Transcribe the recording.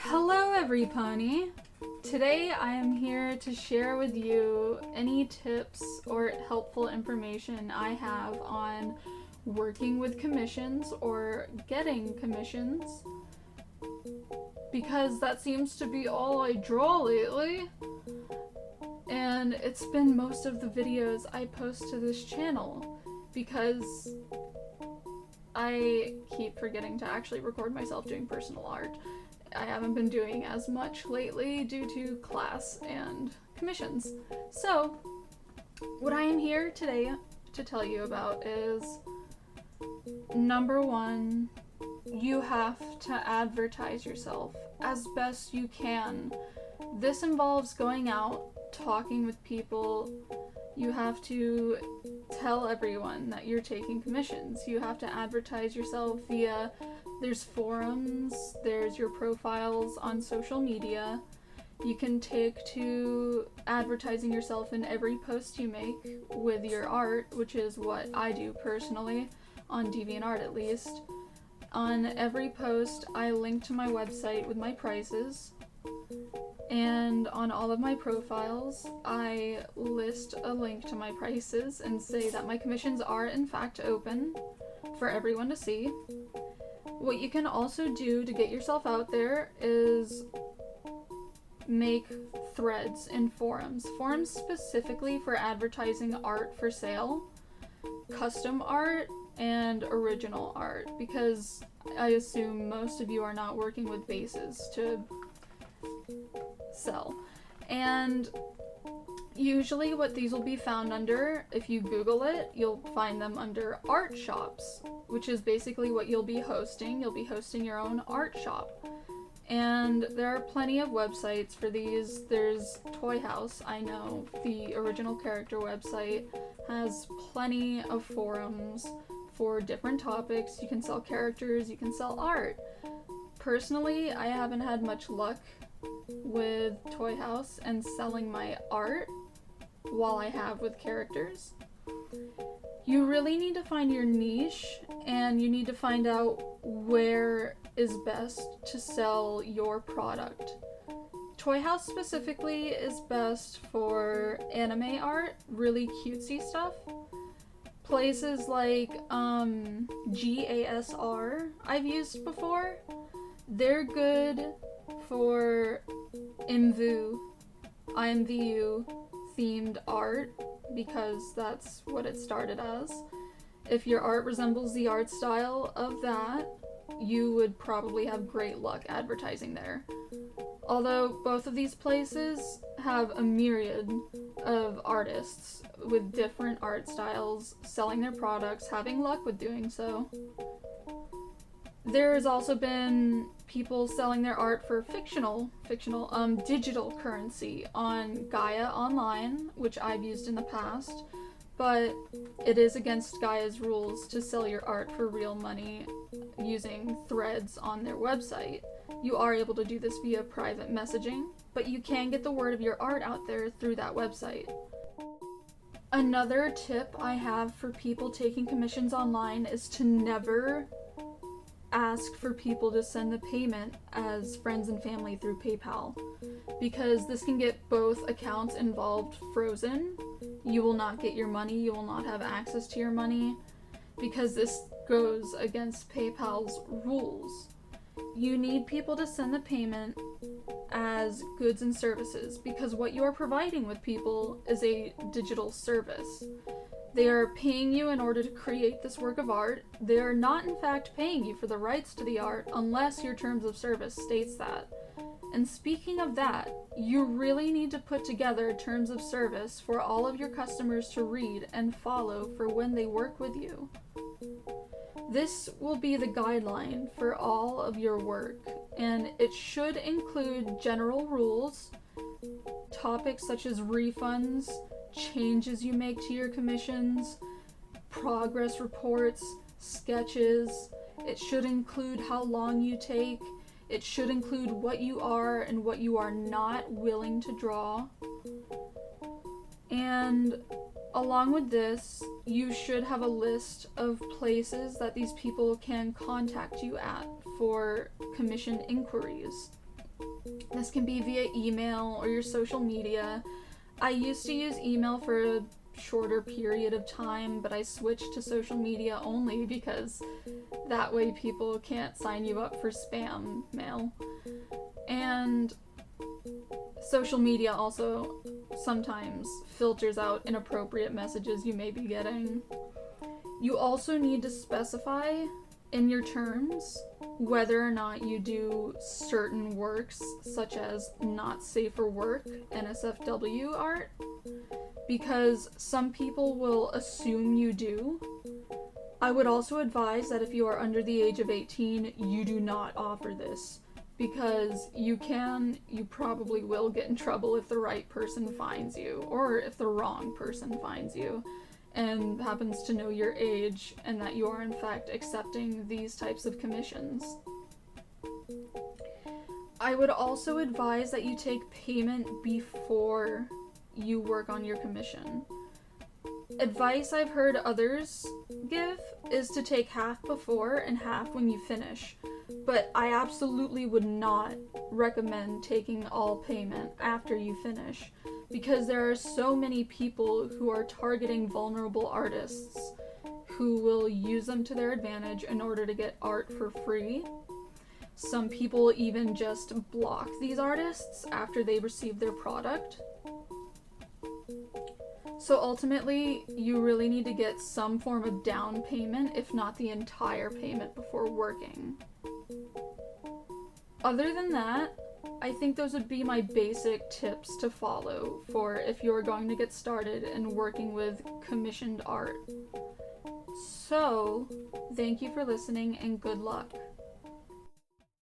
Hello everybody! Today I am here to share with you any tips or helpful information I have on working with commissions or getting commissions, because that seems to be all I draw lately, and it's been most of the videos I post to this channel because I keep forgetting to actually record myself doing personal art. I haven't been doing as much lately due to class and commissions. So, what I am here today to tell you about is, number one, you have to advertise yourself as best you can. This involves going out, talking with people. You have to tell everyone that you're taking commissions. You have to advertise yourself via, there's forums, there's your profiles on social media. You can take to advertising yourself in every post you make with your art, which is what I do personally, on DeviantArt at least. On every post, I link to my website with my prices. And on all of my profiles, I list a link to my prices and say that my commissions are in fact open for everyone to see. What you can also do to get yourself out there is make threads in forums. Forums specifically for advertising art for sale, custom art, and original art, because I assume most of you are not working with bases to sell. And usually what these will be found under, if you Google it, you'll find them under art shops, which is basically what you'll be hosting. You'll be hosting your own art shop. And there are plenty of websites for these. There's Toy House, I know, the original character website, has plenty of forums for different topics. You can sell characters, you can sell art. Personally, I haven't had much luck with Toy House and selling my art while I have with characters. You really need to find your niche, and you need to find out where is best to sell your product. Toy House specifically is best for anime art, really cutesy stuff. Places like GASR I've used before. They're good for IMVU themed art, because that's what it started as. If your art resembles the art style of that, you would probably have great luck advertising there. Although both of these places have a myriad of artists with different art styles selling their products, having luck with doing so. There's also been people selling their art for digital currency on Gaia Online, which I've used in the past, but it is against Gaia's rules to sell your art for real money using threads on their website. You are able to do this via private messaging, but you can get the word of your art out there through that website. Another tip I have for people taking commissions online is to never ask for people to send the payment as friends and family through PayPal, because this can get both accounts involved frozen. You will not get your money, you will not have access to your money, because this goes against PayPal's rules. You need people to send the payment as goods and services, because what you are providing with people is a digital service. They are paying you in order to create this work of art. They are not in fact paying you for the rights to the art unless your terms of service states that. And speaking of that, you really need to put together terms of service for all of your customers to read and follow for when they work with you. This will be the guideline for all of your work, and it should include general rules, topics such as refunds, changes you make to your commissions, progress reports, sketches. It should include how long you take. It should include what you are and what you are not willing to draw. And along with this, you should have a list of places that these people can contact you at for commission inquiries. This can be via email or your social media. I used to use email for a shorter period of time, but I switched to social media only because that way people can't sign you up for spam mail. And social media also sometimes filters out inappropriate messages you may be getting. You also need to specify in your terms whether or not you do certain works, such as not safe for work, NSFW art, because some people will assume you do. I would also advise that if you are under the age of 18, you do not offer this, because you probably will get in trouble if the right person finds you, or if the wrong person finds you and happens to know your age and that you are in fact accepting these types of commissions. I would also advise that you take payment before you work on your commission. Advice I've heard others give is to take half before and half when you finish, but I absolutely would not recommend taking all payment after you finish, because there are so many people who are targeting vulnerable artists who will use them to their advantage in order to get art for free. Some people even just block these artists after they receive their product. So ultimately, you really need to get some form of down payment, if not the entire payment, before working. Other than that, I think those would be my basic tips to follow for if you're going to get started in working with commissioned art. So, thank you for listening and good luck.